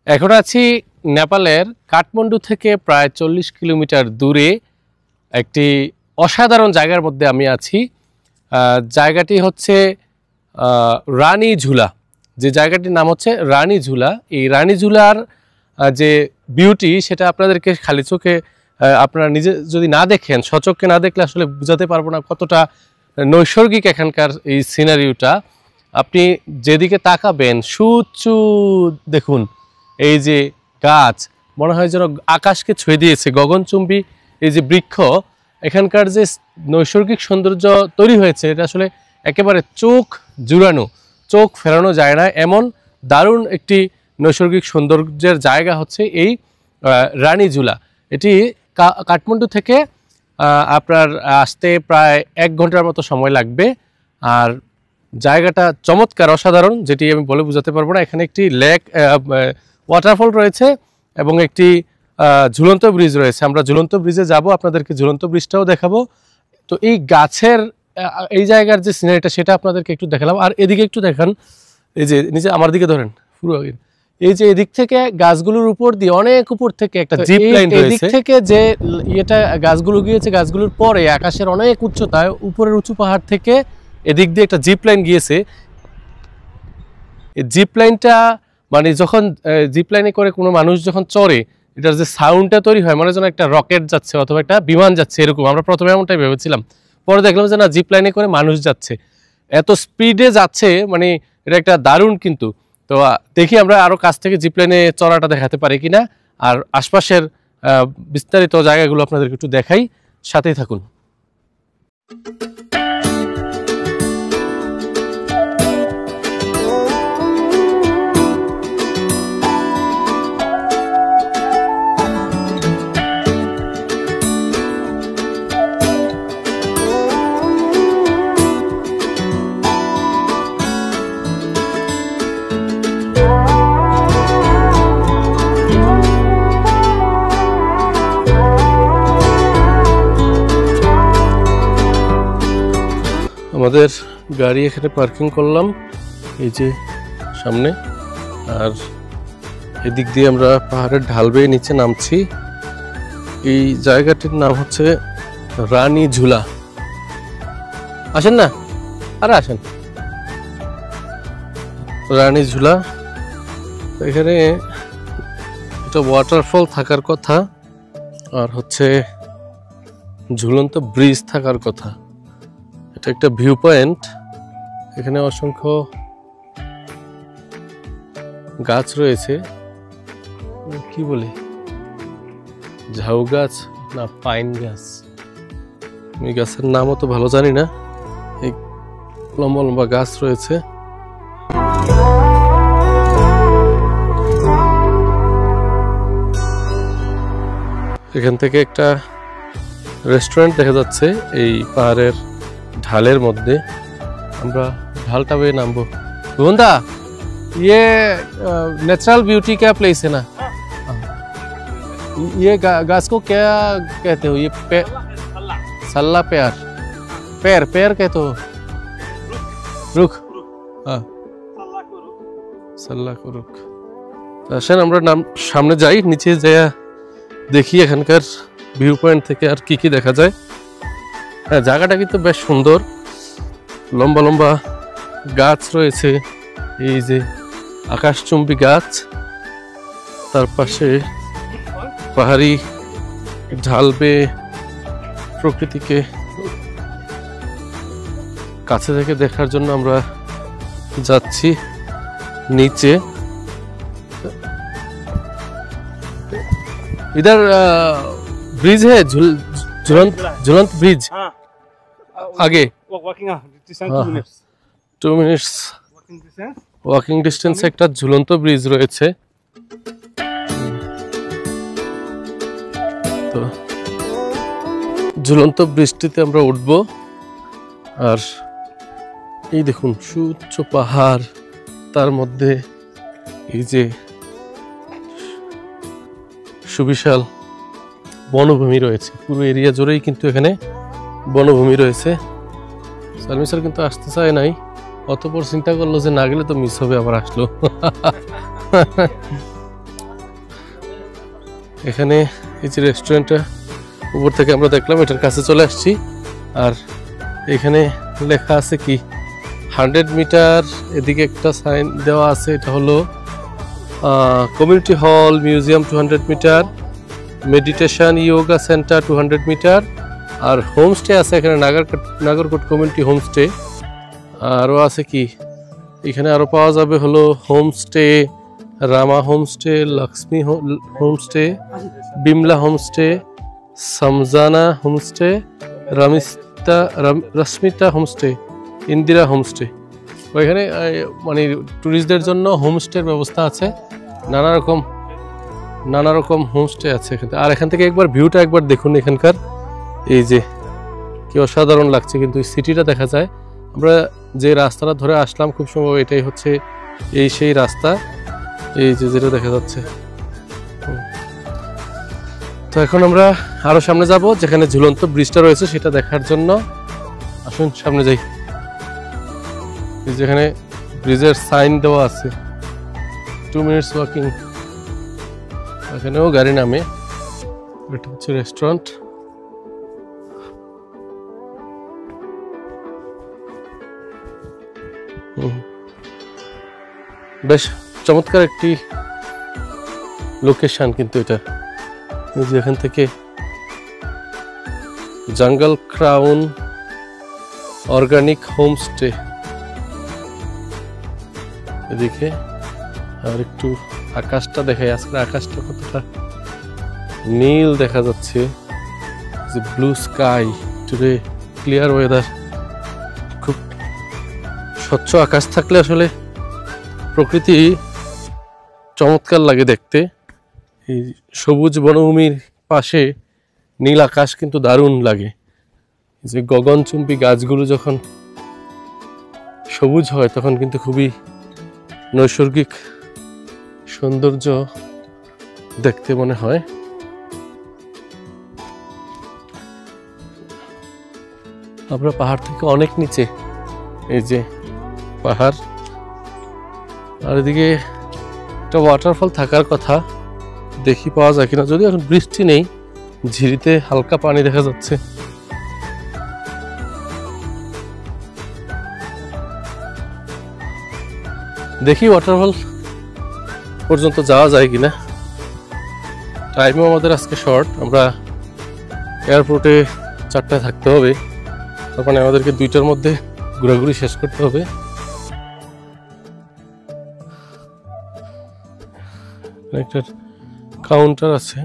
এখন আছি নেপালের কাঠমান্ডু থেকে প্রায় 40 কিলোমিটার দূরে একটি অসাধারণ জায়গার মধ্যে আমি আছি। জায়গাটি হচ্ছে রানী ঝুলা। যে জায়গাটির নাম হচ্ছে রানী ঝুলা। এই রানী ঝুলার যে বিউটি সেটা আপনাদেরকে খালি চোখে আপনারা নিজে যদি না দেখেন, সচক্ষে না দেখলে আসলে বোঝাতে পারবো না কতটা নৈসর্গিক এখানকার এই সিনারিওটা। আপনি যেদিকে তাকাবেন সুউচ্চু দেখুন, এই যে গাছ মনে হয় যেন আকাশকে ছুঁয়ে দিয়েছে, গগনচুম্বী এই যে বৃক্ষ, এখানকার যে নৈসর্গিক সৌন্দর্য তৈরি হয়েছে এটা আসলে একেবারে চোখ জুড়ানো, চোখ ফেরানো যায় না এমন দারুণ একটি নৈসর্গিক সৌন্দর্যের জায়গা হচ্ছে এই রানী ঝুলা। এটি কাঠমান্ডু থেকে আপনার আসতে প্রায় 1 ঘন্টার মতো সময় লাগবে। আর জায়গাটা চমৎকার, অসাধারণ, যেটি আমি বলে বোঝাতে পারবো না। এখানে একটি লেক, ওয়াটারফল রয়েছে এবং একটি ঝুলন্ত ব্রিজ রয়েছে। আমরা ঝুলন্ত ব্রিজে যাব, আপনাদেরকে ঝুলন্ত ব্রিজটাও দেখাবো। তো এই গাছের এই জায়গার যে সিনারিটা সেটা আপনাদেরকে একটু দেখালাম। আর এদিকে একটু দেখান, এই যে নিচে আমার দিকে ধরেন, পুরো এই যে এদিক থেকে গাছগুলোর উপর দিয়ে অনেক উপর থেকে একটা জিপ লাইন রয়েছে। এদিক থেকে যে এটা গাছগুলো গিয়েছে, গাছগুলোর পরে আকাশের অনেক উচ্চতায় উপরের উঁচু পাহাড় থেকে এদিক দিয়ে একটা জিপ লাইন গিয়েছে। এই জিপ লাইনটা মানে যখন জিপ লাইনে করে কোনো মানুষ যখন চড়ে, এটার যে সাউন্ডটা তৈরি হয় মনে যেন একটা রকেট যাচ্ছে অথবা একটা বিমান যাচ্ছে, এরকম আমরা প্রথমে এমনটাই ভেবেছিলাম। পরে দেখলাম যে না, জিপ লাইনে করে মানুষ যাচ্ছে, এত স্পিডে যাচ্ছে, মানে এটা একটা দারুণ। কিন্তু তো দেখি আমরা আরও কাছ থেকে জিপ লাইনে চড়াটা দেখাতে পারি কিনা, আর আশপাশের বিস্তারিত জায়গাগুলো আপনাদেরকে একটু দেখাই, সাথেই থাকুন। আমাদের গাড়ি এখানে পার্কিং করলাম এই যে সামনে, আর এদিক দিয়ে আমরা পাহাড়ের ঢাল বেয়ে নিচে নামছি। এই জায়গাটির নাম হচ্ছে রানী ঝুলা। আসেন না, আরে আসেন, রানী ঝুলা। এখানে একটা ওয়াটারফল থাকার কথা, আর হচ্ছে ঝুলন্ত ব্রিজ থাকার কথা। এটা একটা ভিউ পয়েন্ট। এখানে অসংখ্য গাছ রয়েছে, কি বলে ঝাউ গাছ না পাইন গাছ, আমি গাছের নামও তো ভালো জানি না। এই লম্বা লম্বা গাছ রয়েছে। এখান থেকে একটা রেস্টুরেন্ট দেখা যাচ্ছে এই পাহাড়ের ঢালের মধ্যে। আমরা ঢালটা বেয়ে নামবো। বন্ধা, ये नेचुरल ब्यूटी क्या प्लेस है ना? ये घास को क्या कहते हो? ये सल्ला पेड़, पेड़ पेड़ कहते हो? रुख, हाँ, सल्ला को रुख। আসেন আমরা সামনে যাই, নিচে যাই দেখি এখানকার ভিউ পয়েন্ট থেকে আর কি কি দেখা যায়। হ্যাঁ, জায়গাটা কিন্তু বেশ সুন্দর, লম্বা লম্বা গাছ রয়েছে, এই যে আকাশচুম্বী গাছ, তার পাশে পাহাড়ি ঢাল বেয়ে প্রকৃতিকে কাছে থেকে দেখার জন্য আমরা যাচ্ছি নিচে। इधर ब्रिज है, झुलंत ब्रिज आगे 2 মিনিটস ওয়াকিং ডিস্টেন্স একটা ঝুলন্ত ব্রিজ রয়েছে। তো ঝুলন্ত ব্রিজটিতে আমরা উঠব। আর এই দেখুন সুউচ্চ পাহাড়, তার মধ্যে এই যে সুবিশাল বনভূমি রয়েছে। পুরো এরিয়া জুড়েই কিন্তু এখানে বনভূমি রয়েছে। সালমি স্যার কিন্তু আসতে চায় নাই, অতপর চিন্তা করলো যে না গেলে তো মিস হবে, আবার আসলো। এখানে এই যে রেস্টুরেন্টটা উপর থেকে আমরা দেখলাম, এটার কাছে চলে আসছি। আর এখানে লেখা আছে কি 100 মিটার, এদিকে একটা সাইন দেওয়া আছে, এটা হলো community hall museum 200 metre, meditation yoga centre 200 metre, আর হোমস্টে আছে এখানে নাগরকোট কমিউনিটি হোমস্টে। আরও আছে কি এখানে আরও পাওয়া যাবে হলো homestay, Rama homestay, Lakshmi homestay, Bimala homestay, Samjana homestay, Rashmita homestay, Indira homestay. ওইখানে মানে ট্যুরিস্টদের জন্য হোমস্টের ব্যবস্থা আছে, নানা রকম হোমস্টে আছে এখানে। আর এখান থেকে একবার ভিউটা একবার দেখুন, এখানকার এই যে কি অসাধারণ লাগছে, কিন্তু সিটিটা দেখা যায়। আমরা যে রাস্তাটা ধরে আসলাম খুব সম্ভব এটাই হচ্ছে সেই রাস্তা, এই যে যেটা দেখা যাচ্ছে। তো এখন আমরা আরো সামনে যাব, যেখানে ঝুলন্ত ব্রিজটা রয়েছে সেটা দেখার জন্য। আসুন সামনে যাই। যেখানে ব্রিজের সাইন দেওয়া আছে 2 মিনিটস ওয়াকিং, এখানেও গাড়ি নামে। এটা হচ্ছে রেস্টুরেন্ট। বেশ চমৎকার একটি লোকেশন কিন্তু এটা। এখান থেকে জঙ্গল ক্রাউন অর্গানিক হোমস্টে, এদিকে আর একটু আকাশটা দেখাই। আজকে আকাশটা কতটা নীল দেখা যাচ্ছে, যে blue sky, today clear weather. খুব স্বচ্ছ আকাশ থাকলে আসলে প্রকৃতি চমৎকার লাগে দেখতে। এই সবুজ বনভূমির পাশে নীল আকাশ কিন্তু দারুণ লাগে। যে গগনচুম্বী গাছগুলো যখন সবুজ হয় তখন কিন্তু খুবই নৈসর্গিক সৌন্দর্য দেখতে মনে হয়। আমরা পাহাড় থেকে অনেক নিচে, এই যে পাহাড়, আর এদিকে একটা ওয়াটারফল থাকার কথা, দেখি পাওয়া যায় কিনা। যদি এখন বৃষ্টি নেই, ঝিরিতে হালকা পানি দেখা যাচ্ছে। দেখি ওয়াটারফল পর্যন্ত যাওয়া যায় কিনা। টাইমও আমাদের আজকে শর্ট, আমরা এয়ারপোর্টে 4টায় থাকতে হবে, তার মানে আমাদেরকে 2টার মধ্যে ঘোরাঘুরি শেষ করতে হবে। একটা কাউন্টার আছে,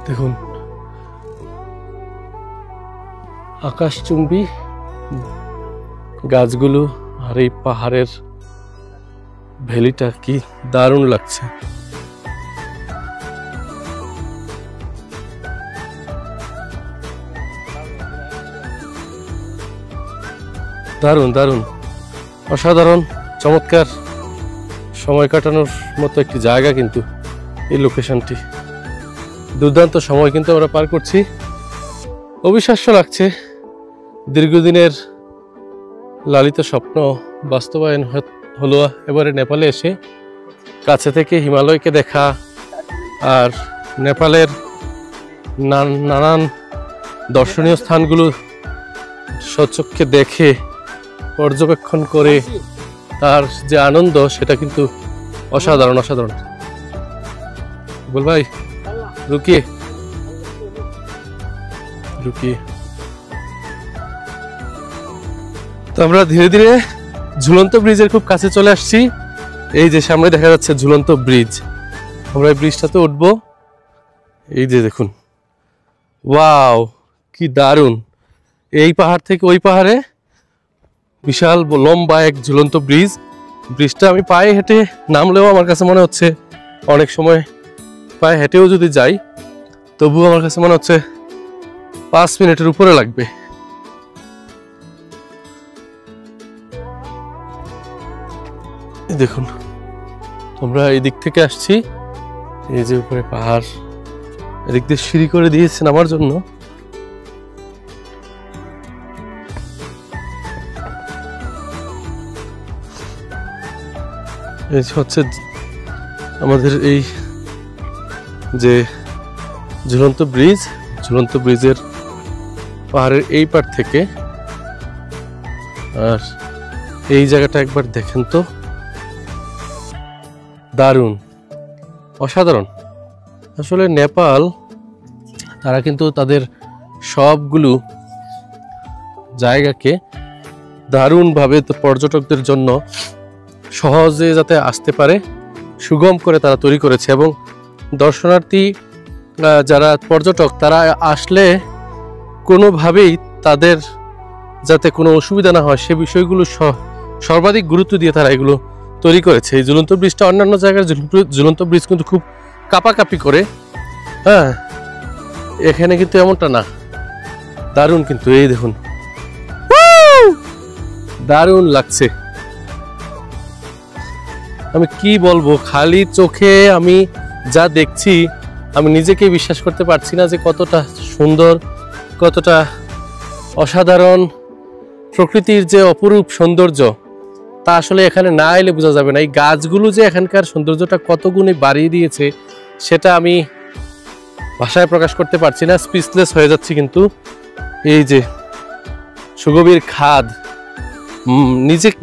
দেখুন আকাশচুম্বী গাছগুলো আর এই পাহাড়ের ভ্যালিটা কি দারুণ লাগছে। দারুণ দারুণ, অসাধারণ, চমৎকার সময় কাটানোর মতো একটি জায়গা কিন্তু এই লোকেশনটি। দুর্দান্ত সময় কিন্তু আমরা পার করছি, অবিশ্বাস্য লাগছে। দীর্ঘদিনের লালিত স্বপ্ন বাস্তবায়ন হলো এবারে নেপালে এসে, কাছে থেকে হিমালয়কে দেখা আর নেপালের নানান দর্শনীয় স্থানগুলো স্বচক্ষে দেখে পর্যবেক্ষণ করে তার যে আনন্দ সেটা কিন্তু অসাধারণ অসাধারণ। বল ভাই রুকিয়ে রুকিয়ে। তো আমরা ধীরে ধীরে ঝুলন্ত ব্রিজের খুব কাছে চলে আসছি। এই যে সামনে দেখা যাচ্ছে ঝুলন্ত ব্রিজ, আমরা এই ব্রিজটাতে উঠবো। এই যে দেখুন, ওয়াও কি দারুণ! এই পাহাড় থেকে ওই পাহাড়ে বিশাল লম্বা এক ঝুলন্ত ব্রিজ। ব্রিজটা আমি পায়ে হেঁটে নামলেও আমার কাছে মনে হচ্ছে অনেক সময় পায়ে হেঁটেও যদি যাই তবুও আমার কাছে মনে হচ্ছে 5 মিনিটের উপরে লাগবে। দেখুন আমরা এই দিক থেকে আসছি, এই যে উপরে পাহাড় এদিক দিয়ে সিঁড়ি করে দিয়েছেন আমার জন্য। এই হচ্ছে আমাদের এই যে ঝুলন্ত ব্রিজ, ঝুলন্ত ব্রিজের পাহাড়ের এই পার থেকে। আর এই জায়গাটা একবার দেখেন তো, দারুণ, অসাধারণ। আসলে নেপাল তারা কিন্তু তাদের সবগুলো জায়গাকে দারুণভাবে পর্যটকদের জন্য সহজে যাতে আসতে পারে সুগম করে তারা তৈরি করেছে। এবং দর্শনার্থী যারা পর্যটক তারা আসলে কোনোভাবেই তাদের যাতে কোনো অসুবিধা না হয় সে বিষয়গুলো সর্বাধিক গুরুত্ব দিয়ে তারা এগুলো তৈরি করেছে। এই ঝুলন্ত ব্রিজটা অন্যান্য জায়গার ঝুলন্ত ব্রিজ কিন্তু খুব কাঁপাকাঁপি করে, হ্যাঁ, এখানে কিন্তু এমনটা না। দারুণ, কিন্তু এই দেখুন, দারুণ লাগছে। আমি কি বলবো, খালি চোখে আমি যা দেখছি আমি নিজেকে বিশ্বাস করতে পারছি না যে কতটা সুন্দর, কতটা অসাধারণ। প্রকৃতির যে অপরূপ সৌন্দর্য তা আসলে এখানে না এলে বোঝা যাবে না। এই গাছগুলো যে এখানকার সৌন্দর্যটা কত গুণে বাড়িয়ে দিয়েছে সেটা আমি ভাষায় প্রকাশ করতে পারছি না, স্পিচলেস হয়ে যাচ্ছি। কিন্তু এই যে সুগভীর খাদ,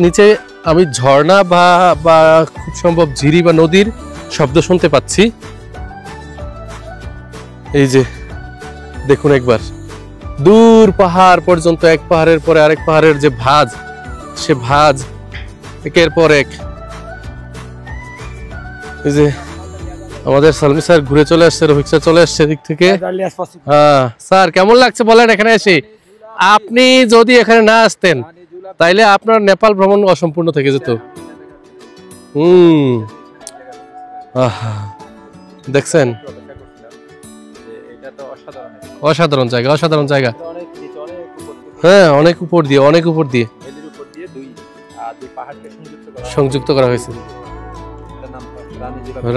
নিচে আমি ঝর্ণা বা খুব সম্ভব ঝিরি বা নদীর শব্দ শুনতে পাচ্ছি। এই যে দেখুন একবার, দূর পাহাড় পর্যন্ত, এক পাহাড়ের পরে আরেক পাহাড়ের যে ভাঁজ, সে ভাঁজ একের পর এক। এই যে আমাদের সালমি স্যার ঘুরে চলে আসছে, রফিক স্যার চলে আসছে এদিক থেকে। হ্যাঁ স্যার, কেমন লাগছে বলেন এখানে এসে? আপনি যদি এখানে না আসতেন তাইলে আপনার নেপাল ভ্রমণ অসম্পূর্ণ থেকে যেত। দেখছেন, অসাধারণ জায়গা, অসাধারণ জায়গা। হ্যাঁ, অনেক উপর দিয়ে, অনেক উপর দিয়ে সংযুক্ত করা হয়েছে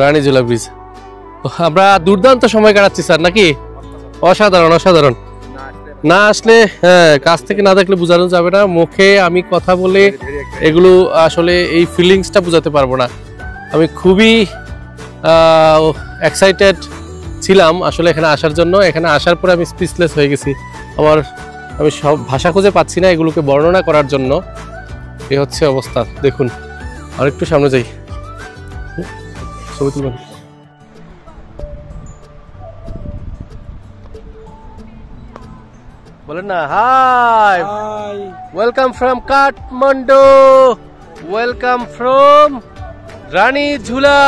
রানীঝুলা ব্রিজ। আমরা দুর্দান্ত সময় কাটাচ্ছি স্যার, নাকি? অসাধারণ, অসাধারণ। না আসলে, হ্যাঁ, কাছ থেকে না দেখলে বোঝানো যাবে না। মুখে আমি কথা বলে এগুলো আসলে এই ফিলিংসটা বোঝাতে পারবো না। আমি খুবই এক্সাইটেড ছিলাম আসলে এখানে আসার জন্য। এখানে আসার পরে আমি স্পিচলেস হয়ে গেছি। আমি সব ভাষা খুঁজে পাচ্ছি না এগুলোকে বর্ণনা করার জন্য। এই হচ্ছে অবস্থা, দেখুন। আর একটু সামনে যাই, ছবি তুলবেন। বলেন না, hi, welcome from Kathmandu, welcome from রানীঝুলা।